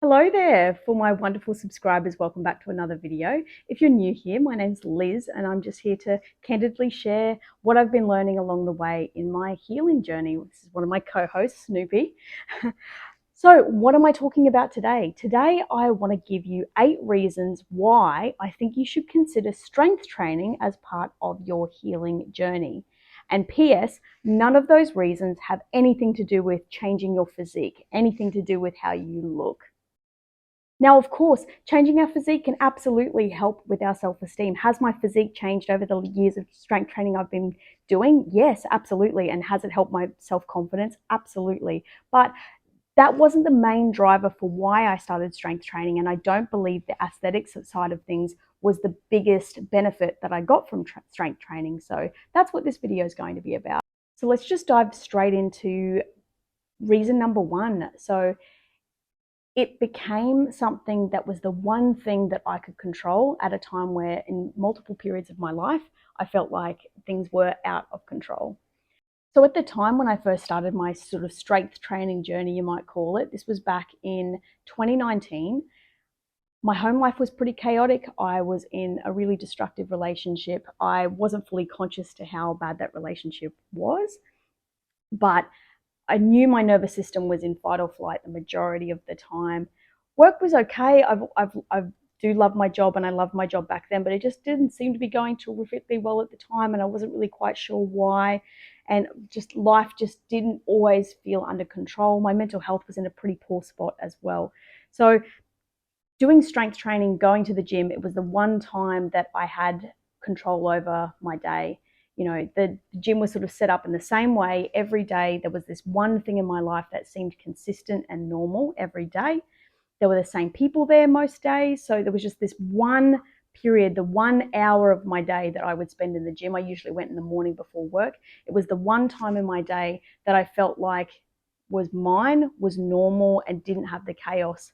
Hello there for my wonderful subscribers. Welcome back to another video. If you're new here, my name's Liz and I'm just here to candidly share what I've been learning along the way in my healing journey. This is one of my co-hosts, Snoopy. So what am I talking about today? Today, I want to give you 8 reasons why I think you should consider strength training as part of your healing journey. And P.S., none of those reasons have anything to do with changing your physique, anything to do with how you look. Now, of course, changing our physique can absolutely help with our self-esteem. Has my physique changed over the years of strength training I've been doing? Yes, absolutely. And has it helped my self-confidence? Absolutely. But that wasn't the main driver for why I started strength training. And I don't believe the aesthetics side of things was the biggest benefit that I got from strength training. So that's what this video is going to be about. So let's just dive straight into reason number 1. So it became something that was the one thing that I could control at a time where in multiple periods of my life, I felt like things were out of control. So at the time when I first started my sort of strength training journey, you might call it, this was back in 2019. My home life was pretty chaotic. I was in a really destructive relationship. I wasn't fully conscious to how bad that relationship was, but I knew my nervous system was in fight or flight the majority of the time. Work was okay. I do love my job and I loved my job back then, but it just didn't seem to be going terrifically well at the time and I wasn't really quite sure why. And just life just didn't always feel under control. My mental health was in a pretty poor spot as well. So doing strength training, going to the gym, it was the one time that I had control over my day. You know, the gym was sort of set up in the same way every day. There was this one thing in my life that seemed consistent and normal every day. There were the same people there most days. So there was just this one period, the 1 hour of my day that I would spend in the gym. I usually went in the morning before work. It was the one time in my day that I felt like was mine, was normal, and didn't have the chaos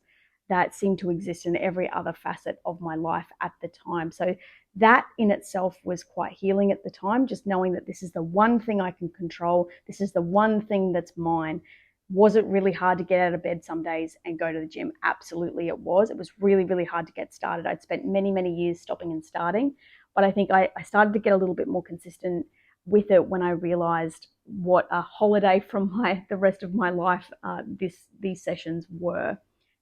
that seemed to exist in every other facet of my life at the time. So that in itself was quite healing at the time, just knowing that this is the one thing I can control. This is the one thing that's mine. Was it really hard to get out of bed some days and go to the gym? Absolutely it was. It was really, really hard to get started. I'd spent many, many years stopping and starting, but I think I started to get a little bit more consistent with it when I realized what a holiday from the rest of my life these sessions were.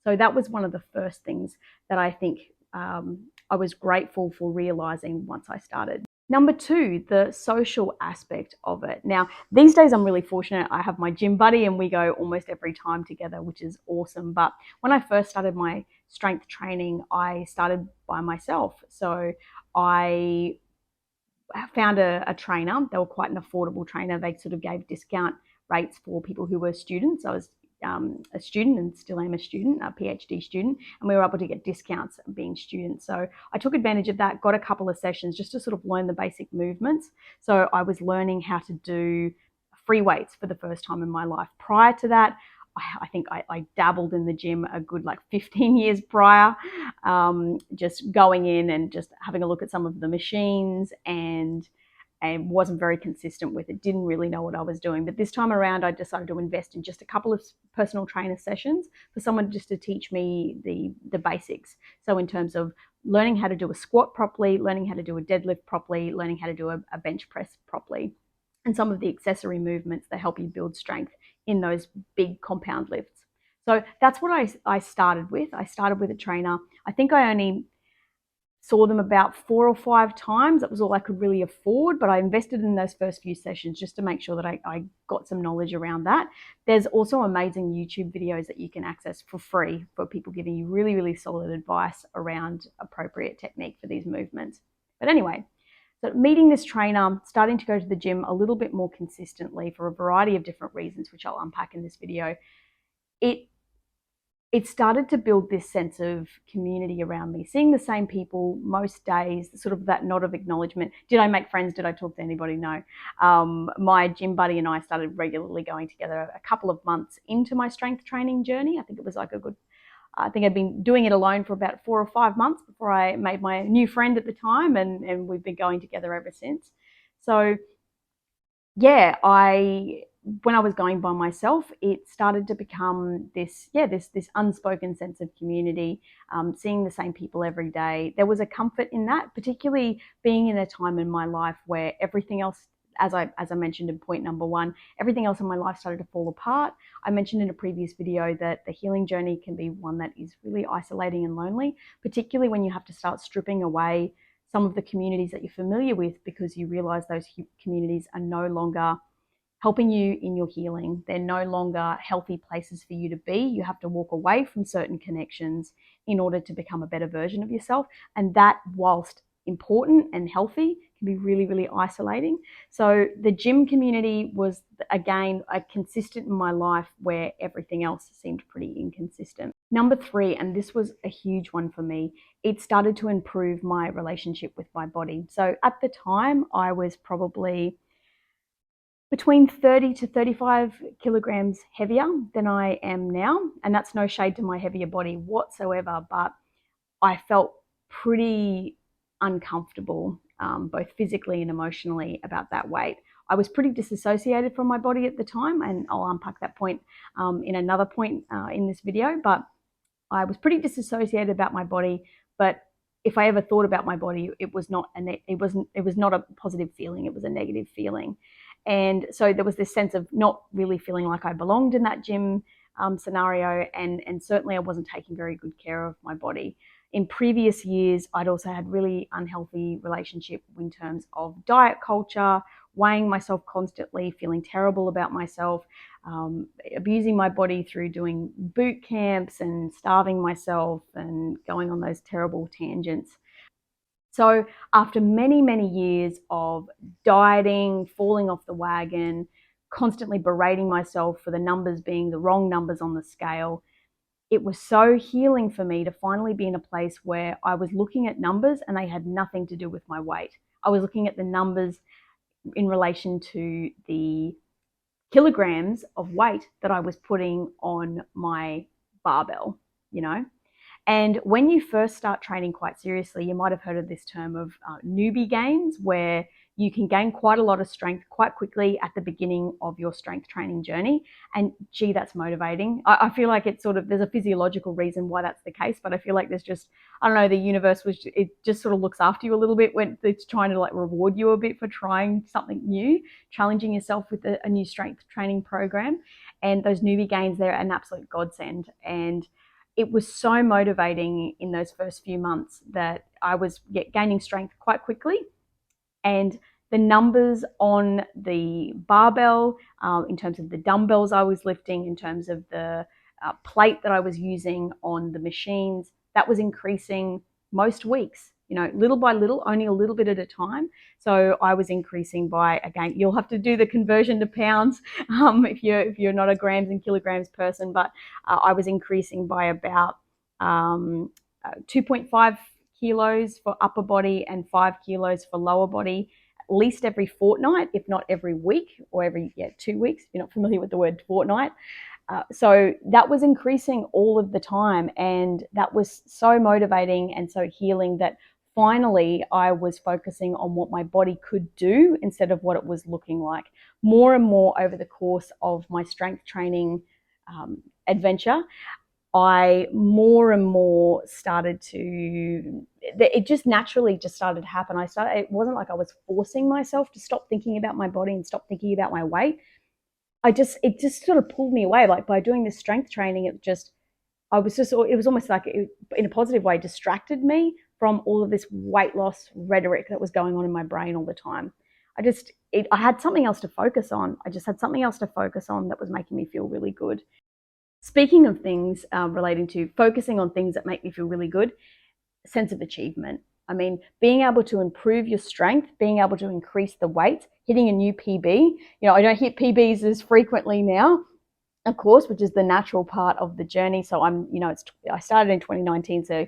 So that was one of the first things that I think I was grateful for realizing once I started. Number 2, the social aspect of it. Now, these days I'm really fortunate. I have my gym buddy and we go almost every time together, which is awesome. But when I first started my strength training, I started by myself. So I found a trainer. They were quite an affordable trainer. They sort of gave discount rates for people who were students. I was a student and still am a student, a PhD student, and we were able to get discounts being students. So I took advantage of that, got a couple of sessions just to sort of learn the basic movements. So I was learning how to do free weights for the first time in my life. Prior to that, I think I dabbled in the gym a good like 15 years prior, just going in and just having a look at some of the machines and wasn't very consistent with it, didn't really know what I was doing. But this time around, I decided to invest in just a couple of personal trainer sessions for someone just to teach me the basics. So in terms of learning how to do a squat properly, learning how to do a deadlift properly, learning how to do a bench press properly, and some of the accessory movements that help you build strength in those big compound lifts. So that's what I started with. I started with a trainer. I think I only saw them about 4 or 5 times. That was all I could really afford, but I invested in those first few sessions just to make sure that I got some knowledge around that. There's also amazing YouTube videos that you can access for free for people giving you really, really solid advice around appropriate technique for these movements. But anyway, so meeting this trainer, starting to go to the gym a little bit more consistently for a variety of different reasons, which I'll unpack in this video, it started to build this sense of community around me, seeing the same people most days, sort of that nod of acknowledgement. Did I make friends? Did I talk to anybody? No. My gym buddy and I started regularly going together a couple of months into my strength training journey. I think it was like I think I'd been doing it alone for about 4 or 5 months before I made my new friend at the time, and we've been going together ever since. So yeah, I when I was going by myself, it started to become this unspoken sense of community, seeing the same people every day. There was a comfort in that, particularly being in a time in my life where everything else, as I mentioned in point number one, everything else in my life started to fall apart. I mentioned in a previous video that the healing journey can be one that is really isolating and lonely, particularly when you have to start stripping away some of the communities that you're familiar with, because you realize those communities are no longer helping you in your healing. They're no longer healthy places for you to be. You have to walk away from certain connections in order to become a better version of yourself. And that, whilst important and healthy, can be really, really isolating. So the gym community was, again, a consistent in my life where everything else seemed pretty inconsistent. Number three, and this was a huge one for me, it started to improve my relationship with my body. So at the time, I was probably between 30 to 35 kilograms heavier than I am now. And that's no shade to my heavier body whatsoever, but I felt pretty uncomfortable, both physically and emotionally, about that weight. I was pretty disassociated from my body at the time, and I'll unpack that point in another point in this video, but I was pretty disassociated about my body. But if I ever thought about my body, it was not a positive feeling. It was a negative feeling. And so there was this sense of not really feeling like I belonged in that gym scenario, and certainly I wasn't taking very good care of my body. In previous years, I'd also had really unhealthy relationship in terms of diet culture, weighing myself constantly, feeling terrible about myself, abusing my body through doing boot camps and starving myself and going on those terrible tangents. So after many, many years of dieting, falling off the wagon, constantly berating myself for the numbers being the wrong numbers on the scale, it was so healing for me to finally be in a place where I was looking at numbers and they had nothing to do with my weight. I was looking at the numbers in relation to the kilograms of weight that I was putting on my barbell, you know. And when you first start training quite seriously, you might have heard of this term of newbie gains, where you can gain quite a lot of strength quite quickly at the beginning of your strength training journey. And gee, that's motivating. I feel like it's sort of, there's a physiological reason why that's the case, but I feel like there's just, I don't know, the universe it just sort of looks after you a little bit when it's trying to like reward you a bit for trying something new, challenging yourself with a new strength training program. And those newbie gains, they're an absolute godsend. And it was so motivating in those first few months that I was gaining strength quite quickly. And the numbers on the barbell, in terms of the dumbbells I was lifting, in terms of the plate that I was using on the machines, that was increasing most weeks, you know, little by little, only a little bit at a time. So I was increasing by, again, you'll have to do the conversion to pounds if you're not a grams and kilograms person, but I was increasing by about 2.5 kilos for upper body and 5 kilos for lower body, at least every fortnight, if not every week or every 2 weeks. If you're not familiar with the word fortnight. So that was increasing all of the time, and that was so motivating and so healing that finally I was focusing on what my body could do instead of what it was looking like. More and more over the course of my strength training adventure, I more and more started to, it just naturally just started to happen. It wasn't like I was forcing myself to stop thinking about my body and stop thinking about my weight. It just sort of pulled me away. Like by doing this strength training, it was almost like it, in a positive way, distracted me from all of this weight loss rhetoric that was going on in my brain all the time. I had something else to focus on. I just had something else to focus on that was making me feel really good. Speaking of things relating to focusing on things that make me feel really good, sense of achievement. I mean, being able to improve your strength, being able to increase the weight, hitting a new PB. You know, I don't hit PBs as frequently now, of course, which is the natural part of the journey. So I started in 2019, so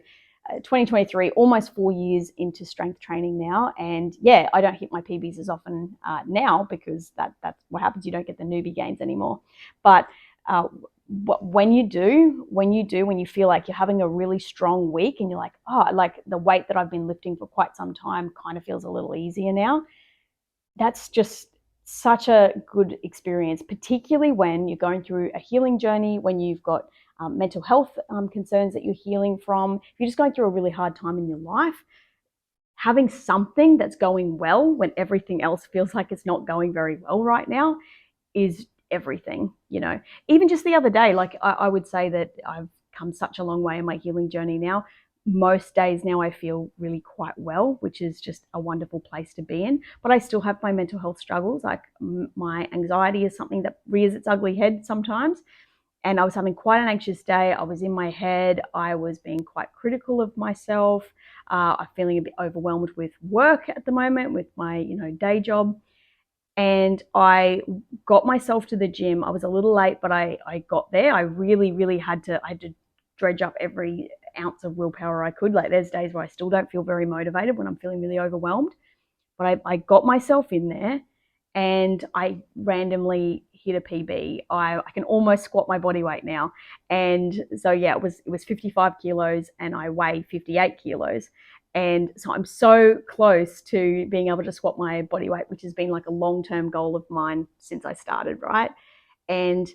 2023, almost 4 years into strength training now. And yeah, I don't hit my PBs as often now because that's what happens. You don't get the newbie gains anymore. But when you feel like you're having a really strong week and you're like, oh, like the weight that I've been lifting for quite some time kind of feels a little easier now. That's just such a good experience, particularly when you're going through a healing journey, when you've got mental health concerns that you're healing from. If you're just going through a really hard time in your life, having something that's going well when everything else feels like it's not going very well right now is everything, you know. Even just the other day, like I would say that I've come such a long way in my healing journey now. Most days now I feel really quite well, which is just a wonderful place to be in. But I still have my mental health struggles. Like my anxiety is something that rears its ugly head sometimes. And I was having quite an anxious day. I was in my head. I was being quite critical of myself. I'm feeling a bit overwhelmed with work at the moment, with my day job. And I got myself to the gym. I was a little late, but I got there. I really had to dredge up every ounce of willpower I could. Like there's days where I still don't feel very motivated when I'm feeling really overwhelmed. But I got myself in there and I randomly hit a PB. I can almost squat my body weight now. And so yeah, it was 55 kilos and I weigh 58 kilos. And so I'm so close to being able to squat my body weight, which has been like a long-term goal of mine since I started, right? And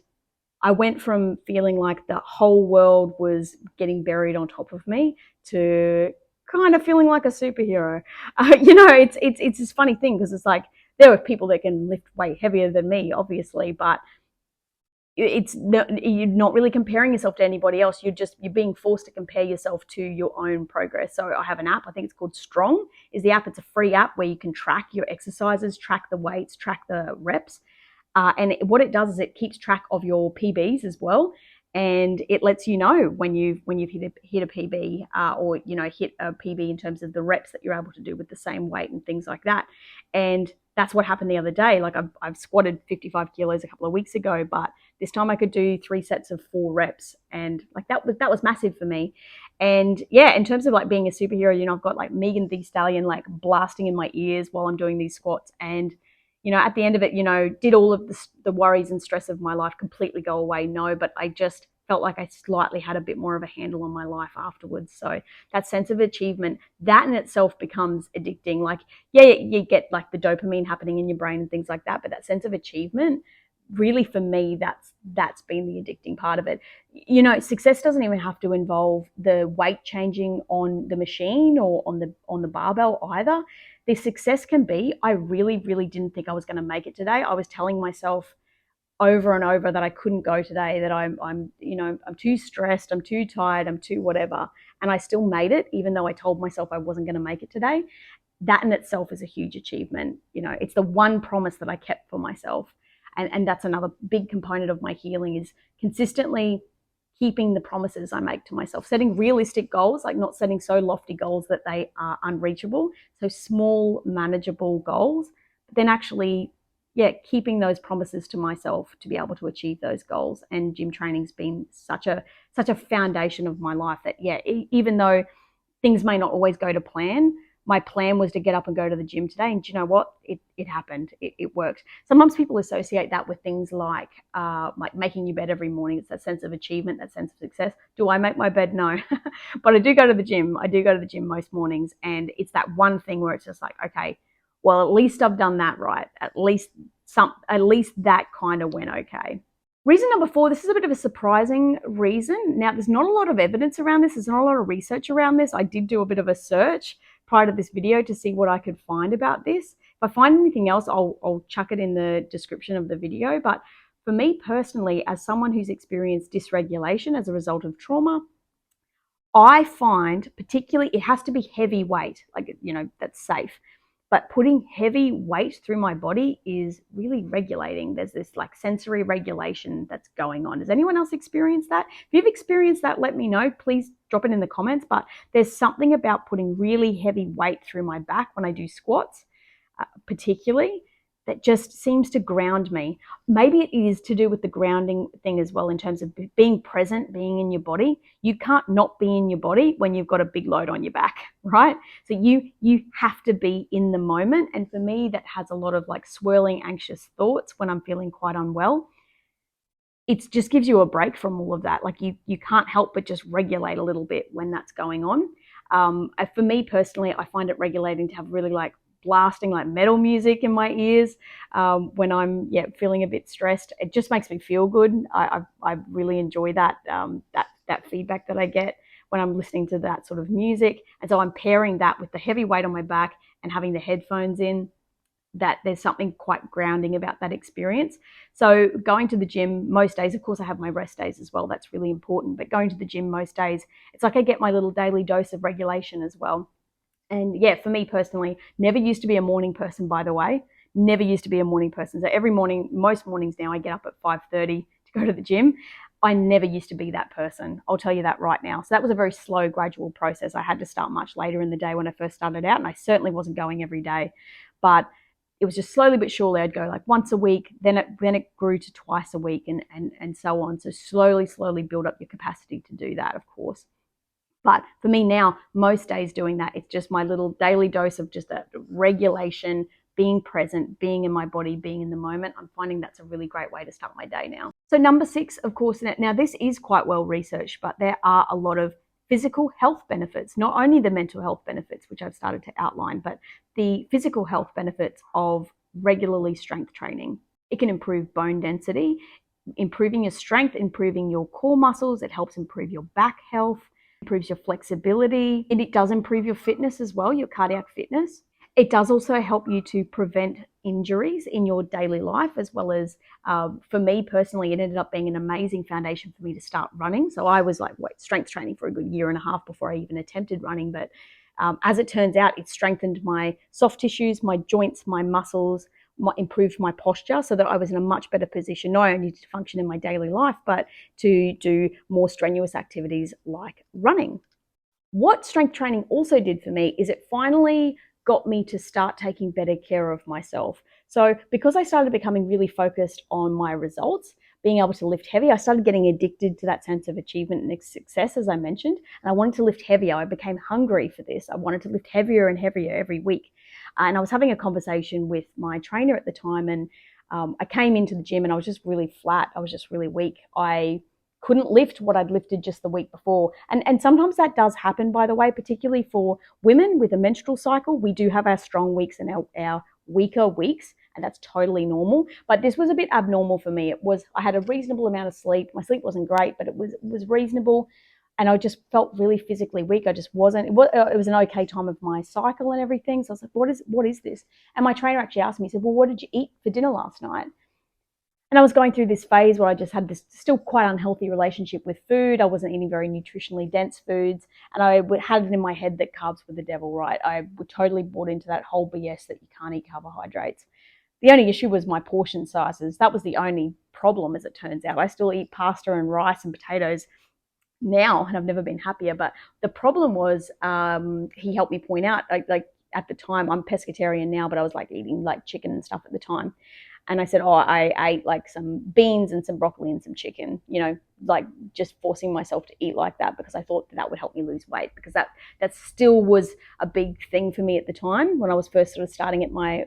I went from feeling like the whole world was getting buried on top of me to kind of feeling like a superhero. It's this funny thing because it's like there are people that can lift way heavier than me, obviously, but you're not really comparing yourself to anybody else. You're being forced to compare yourself to your own progress. So I have an app, I think it's called Strong is the app. It's a free app where you can track your exercises, track the weights, track the reps. And what it does is it keeps track of your PBs as well, and it lets you know when you've hit a PB or hit a PB in terms of the reps that you're able to do with the same weight and things like that. And that's what happened the other day. Like I've squatted 55 kilos a couple of weeks ago, but this time I could do 3 sets of 4 reps, and like that was massive for me. And yeah, in terms of like being a superhero, I've got like Megan Thee Stallion like blasting in my ears while I'm doing these squats, and at the end of it, did all of the worries and stress of my life completely go away? No, but I just felt like I slightly had a bit more of a handle on my life afterwards. So that sense of achievement, that in itself becomes addicting. Like, yeah, you get like the dopamine happening in your brain and things like that, but that sense of achievement, really for me, that's been the addicting part of it. Success doesn't even have to involve the weight changing on the machine or on the barbell either. The success can be, I really didn't think I was going to make it today. I was telling myself over and over that I couldn't go today, that I'm too stressed, I'm too tired, I'm too whatever, and I still made it even though I told myself I wasn't going to make it today. That in itself is a huge achievement. It's the one promise that I kept for myself. And that's another big component of my healing, is consistently keeping the promises I make to myself, setting realistic goals, like not setting so lofty goals that they are unreachable. So small, manageable goals, but then actually, yeah, keeping those promises to myself to be able to achieve those goals. And gym training's been such a foundation of my life that, yeah, even though things may not always go to plan, my plan was to get up and go to the gym today. And do you know what? It happened. It worked. Sometimes people associate that with things like making your bed every morning. It's that sense of achievement, that sense of success. Do I make my bed? No. But I do go to the gym. I do go to the gym most mornings. And it's that one thing where it's just like, okay, well, at least I've done that right. At least that kind of went okay. Reason number 4, this is a bit of a surprising reason. Now, there's not a lot of evidence around this. There's not a lot of research around this. I did do a bit of a search prior to this video to see what I could find about this. If I find anything else, I'll chuck it in the description of the video. But for me personally, as someone who's experienced dysregulation as a result of trauma, I find particularly it has to be heavy weight, like, that's safe. But putting heavy weight through my body is really regulating. There's this like sensory regulation that's going on. Does anyone else experience that? If you've experienced that, let me know. Please drop it in the comments. But there's something about putting really heavy weight through my back when I do squats, particularly, that just seems to ground me. Maybe it is to do with the grounding thing as well, in terms of being present, being in your body. You can't not be in your body when you've got a big load on your back, right? So you have to be in the moment. And for me, that has a lot of like swirling, anxious thoughts when I'm feeling quite unwell. It just gives you a break from all of that. Like you can't help but just regulate a little bit when that's going on. For me personally, I find it regulating to have really like blasting like metal music in my ears when I'm feeling a bit stressed. It just makes me feel good. I really enjoy that that feedback that I get when I'm listening to that sort of music. And so I'm pairing that with the heavy weight on my back and having the headphones in, that there's something quite grounding about that experience. So going to the gym most days, of course I have my rest days as well, that's really important, but going to the gym most days, it's like I get my little daily dose of regulation as well. And yeah, for me personally, never used to be a morning person, by the way, never used to be a morning person. So every morning, most mornings now, I get up at 5:30 to go to the gym. I never used to be that person. I'll tell you that right now. So that was a very slow, gradual process. I had to start much later in the day when I first started out, and I certainly wasn't going every day. But it was just slowly but surely I'd go like once a week, then it grew to twice a week, and so on. So slowly build up your capacity to do that, of course. But for me now, most days doing that, it's just my little daily dose of just that regulation, being present, being in my body, being in the moment. I'm finding that's a really great way to start my day now. So number 6, of course, now this is quite well researched, but there are a lot of physical health benefits, not only the mental health benefits, which I've started to outline, but the physical health benefits of regularly strength training. It can improve bone density, improving your strength, improving your core muscles. It helps improve your back health, improves your flexibility, and it does improve your fitness as well, your cardiac fitness. It does also help you to prevent injuries in your daily life, as well as, for me personally, it ended up being an amazing foundation for me to start running. So I was like strength training for a good year and a half before I even attempted running. But as it turns out, it strengthened my soft tissues, my joints, my muscles, improved my posture, so that I was in a much better position, not only to function in my daily life, but to do more strenuous activities like running. What strength training also did for me is it finally got me to start taking better care of myself. So because I started becoming really focused on my results, being able to lift heavy, I started getting addicted to that sense of achievement and success, as I mentioned, and I wanted to lift heavier. I became hungry for this. I wanted to lift heavier and heavier every week. And I was having a conversation with my trainer at the time, and I came into the gym and I was just really flat. I was just really weak. I couldn't lift what I'd lifted just the week before. And sometimes that does happen, by the way, particularly for women with a menstrual cycle. We do have our strong weeks and our weaker weeks, and that's totally normal. But this was a bit abnormal for me. I had a reasonable amount of sleep. My sleep wasn't great, but it was reasonable. And I just felt really physically weak. I just wasn't, it was an okay time of my cycle and everything. So I was like, what is this? And my trainer actually asked me, he said, well, what did you eat for dinner last night? And I was going through this phase where I just had this still quite unhealthy relationship with food. I wasn't eating very nutritionally dense foods. And I had it in my head that carbs were the devil, right? I totally bought into that whole BS that you can't eat carbohydrates. The only issue was my portion sizes. That was the only problem, as it turns out. I still eat pasta and rice and potatoes now, and I've never been happier. But the problem was, he helped me point out, like at the time, I'm pescatarian now, but I was like eating like chicken and stuff at the time. And I said, I ate like some beans and some broccoli and some chicken, like just forcing myself to eat like that, because I thought that would help me lose weight, because that still was a big thing for me at the time when I was first sort of starting at my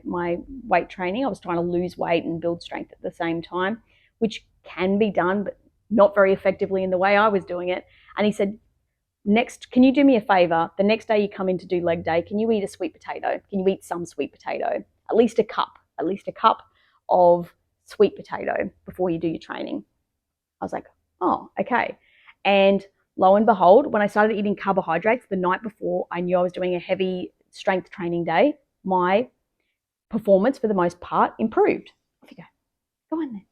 weight training. I was trying to lose weight and build strength at the same time, which can be done, but not very effectively in the way I was doing it. And he said, next, can you do me a favor? The next day you come in to do leg day, can you eat a sweet potato? Can you eat some sweet potato? At least a cup of sweet potato before you do your training. I was like, oh, okay. And lo and behold, when I started eating carbohydrates the night before I knew I was doing a heavy strength training day, my performance for the most part improved. Off you go on then.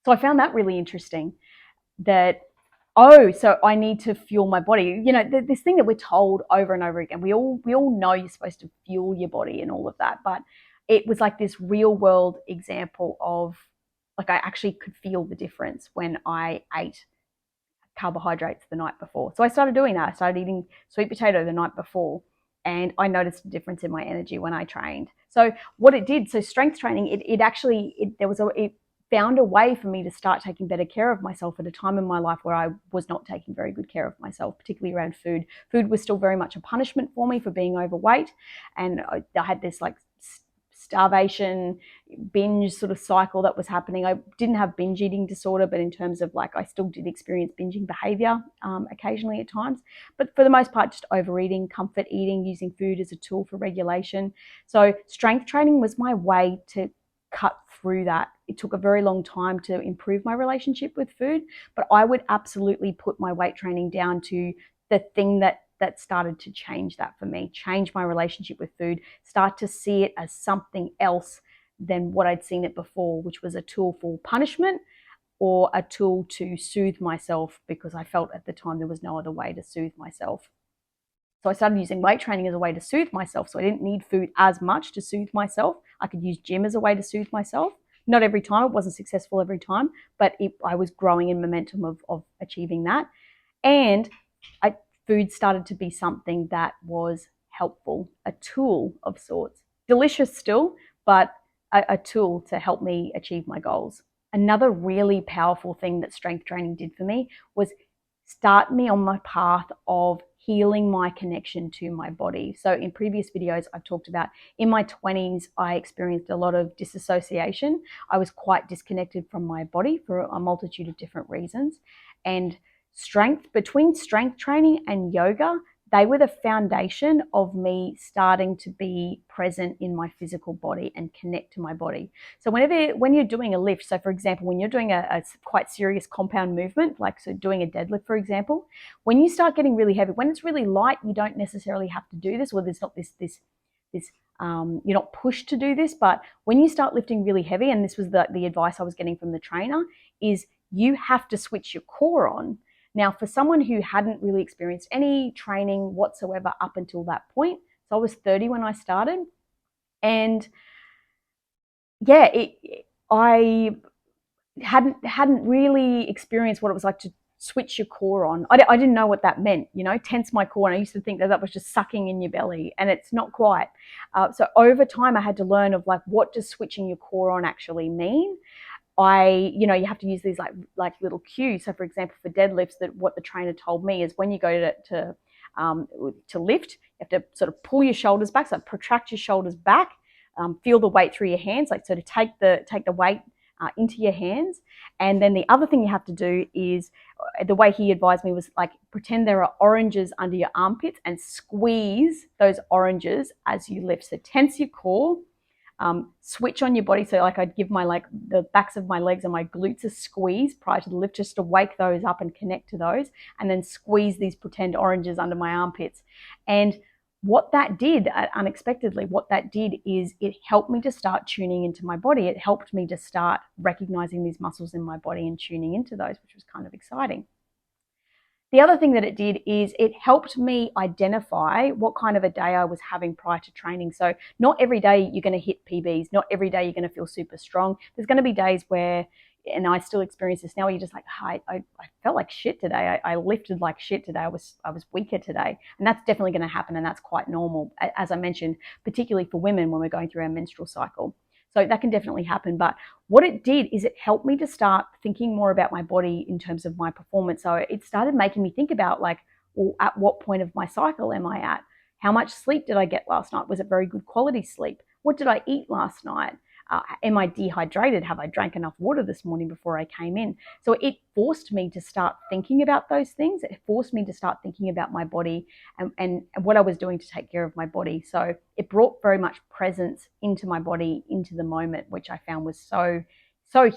So I found that really interesting, that so I need to fuel my body. This thing that we're told over and over again, we all know you're supposed to fuel your body and all of that, but it was like this real world example of, like, I actually could feel the difference when I ate carbohydrates the night before. So I started doing that. I started eating sweet potato the night before, and I noticed a difference in my energy when I trained. So what it did, so strength training, it found a way for me to start taking better care of myself at a time in my life where I was not taking very good care of myself, particularly around food. Food was still very much a punishment for me for being overweight, and I had this like starvation, binge sort of cycle that was happening. I didn't have binge eating disorder, but in terms of like, I still did experience binging behavior occasionally at times. But for the most part, just overeating, comfort eating, using food as a tool for regulation. So strength training was my way to cut through that. It took a very long time to improve my relationship with food, but I would absolutely put my weight training down to the thing that started to change that for me, change my relationship with food, start to see it as something else than what I'd seen it before, which was a tool for punishment or a tool to soothe myself, because I felt at the time there was no other way to soothe myself. So I started using weight training as a way to soothe myself. So I didn't need food as much to soothe myself. I could use gym as a way to soothe myself. Not every time, it wasn't successful every time, but I was growing in momentum of achieving that. And food started to be something that was helpful, a tool of sorts. Delicious still, but a tool to help me achieve my goals. Another really powerful thing that strength training did for me was start me on my path of healing my connection to my body. So in previous videos, I've talked about in my 20s, I experienced a lot of disassociation. I was quite disconnected from my body for a multitude of different reasons. And between strength training and yoga, they were the foundation of me starting to be present in my physical body and connect to my body. So when you're doing a lift, so for example, when you're doing a quite serious compound movement, like so doing a deadlift, for example, when you start getting really heavy, when it's really light, you don't necessarily have to do this, or there's not this you're not pushed to do this. But when you start lifting really heavy, and this was the advice I was getting from the trainer, is you have to switch your core on. Now, for someone who hadn't really experienced any training whatsoever up until that point, so I was 30 when I started, and yeah, I hadn't really experienced what it was like to switch your core on. I didn't know what that meant, tense my core. And I used to think that was just sucking in your belly, and it's not quite. So over time, I had to learn of like, what does switching your core on actually mean? You have to use these like little cues. So for example, for deadlifts, that what the trainer told me is when you go to lift, you have to sort of pull your shoulders back, so protract your shoulders back, feel the weight through your hands, like so to take the weight into your hands. And then the other thing you have to do is, the way he advised me was like, pretend there are oranges under your armpits and squeeze those oranges as you lift. So tense your core. Switch on your body. So like I'd give the backs of my legs and my glutes a squeeze prior to the lift, just to wake those up and connect to those, and then squeeze these pretend oranges under my armpits. And what that did, unexpectedly, what that did is it helped me to start tuning into my body. It helped me to start recognizing these muscles in my body and tuning into those, which was kind of exciting. The other thing that it did is it helped me identify what kind of a day I was having prior to training. So not every day you're going to hit PBs. Not every day you're going to feel super strong. There's going to be days where, and I still experience this now, where you're just like, I felt like shit today. I lifted like shit today. I was weaker today. And that's definitely going to happen, and that's quite normal, as I mentioned, particularly for women when we're going through our menstrual cycle. So that can definitely happen. But what it did is it helped me to start thinking more about my body in terms of my performance. So it started making me think about like, well, at what point of my cycle am I at? How much sleep did I get last night? Was it very good quality sleep? What did I eat last night? Am I dehydrated? Have I drank enough water this morning before I came in? So it forced me to start thinking about those things. It forced me to start thinking about my body and what I was doing to take care of my body. So it brought very much presence into my body, into the moment, which I found was so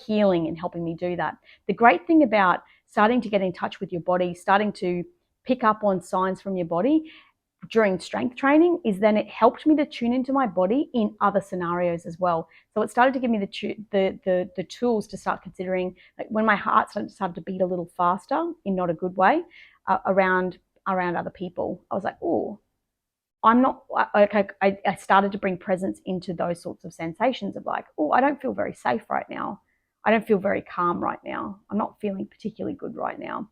healing in helping me do that. The great thing about starting to get in touch with your body, starting to pick up on signs from your body during strength training, is then it helped me to tune into my body in other scenarios as well. So it started to give me the tools to start considering, like when my heart started to beat a little faster in not a good way around other people. I was like, oh, I'm not, I started to bring presence into those sorts of sensations of like, oh, I don't feel very safe right now. I don't feel very calm right now. I'm not feeling particularly good right now.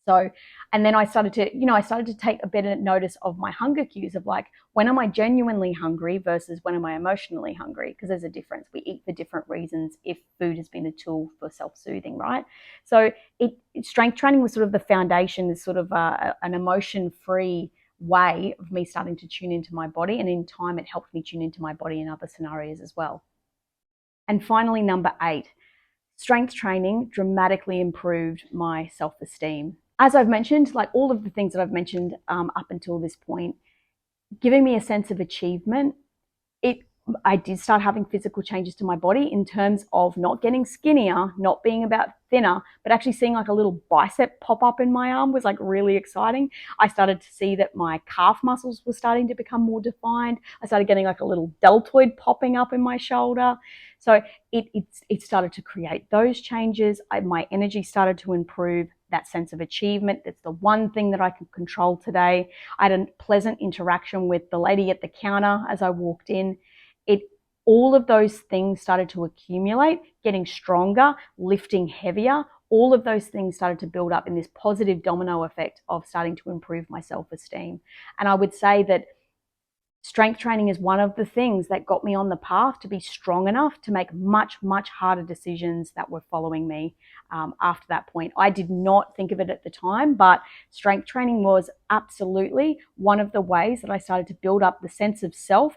So, and then I started to take a better notice of my hunger cues of like, when am I genuinely hungry versus when am I emotionally hungry? Because there's a difference. We eat for different reasons if food has been a tool for self-soothing, right? So strength training was sort of the foundation, is sort of an emotion-free way of me starting to tune into my body. And in time, it helped me tune into my body in other scenarios as well. And finally, number 8, strength training dramatically improved my self-esteem. As I've mentioned, like all of the things that I've mentioned up until this point, giving me a sense of achievement, I did start having physical changes to my body in terms of not getting skinnier, not being about thinner, but actually seeing like a little bicep pop up in my arm was like really exciting. I started to see that my calf muscles were starting to become more defined. I started getting like a little deltoid popping up in my shoulder. So it started to create those changes. My energy started to improve, that sense of achievement. That's the one thing that I can control today. I had a pleasant interaction with the lady at the counter as I walked in. All of those things started to accumulate, getting stronger, lifting heavier. All of those things started to build up in this positive domino effect of starting to improve my self-esteem. And I would say that strength training is one of the things that got me on the path to be strong enough to make much, much harder decisions that were following me after that point. I did not think of it at the time, but strength training was absolutely one of the ways that I started to build up the sense of self,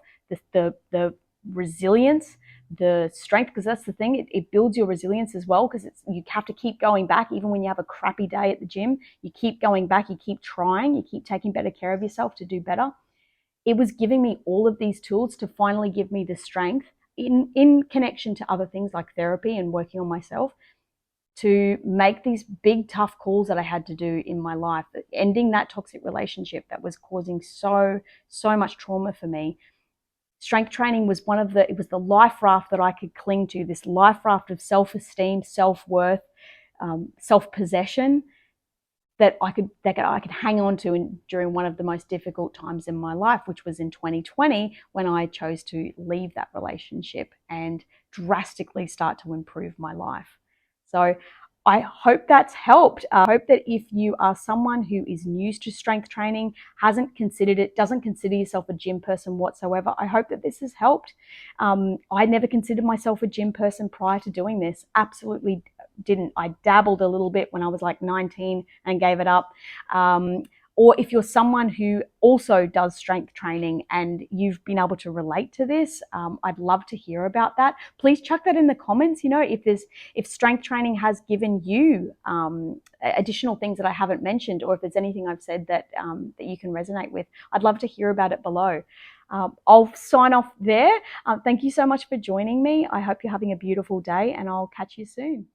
the resilience, the strength, because that's the thing, it builds your resilience as well, because you have to keep going back. Even when you have a crappy day at the gym, you keep going back, you keep trying, you keep taking better care of yourself to do better. It was giving me all of these tools to finally give me the strength in connection to other things like therapy and working on myself to make these big, tough calls that I had to do in my life, ending that toxic relationship that was causing so much trauma for me. Strength training was it was the life raft that I could cling to, this life raft of self-esteem, self-worth, self-possession that I could hang on to during one of the most difficult times in my life, which was in 2020 when I chose to leave that relationship and drastically start to improve my life. So I hope that's helped. I hope that if you are someone who is new to strength training, hasn't considered it, doesn't consider yourself a gym person whatsoever, I hope that this has helped. I never considered myself a gym person prior to doing this. Absolutely didn't. I dabbled a little bit when I was like 19 and gave it up. Or if you're someone who also does strength training and you've been able to relate to this, I'd love to hear about that. Please chuck that in the comments. You know, if strength training has given you additional things that I haven't mentioned, or if there's anything I've said that you can resonate with, I'd love to hear about it below. I'll sign off there. Thank you so much for joining me. I hope you're having a beautiful day, and I'll catch you soon.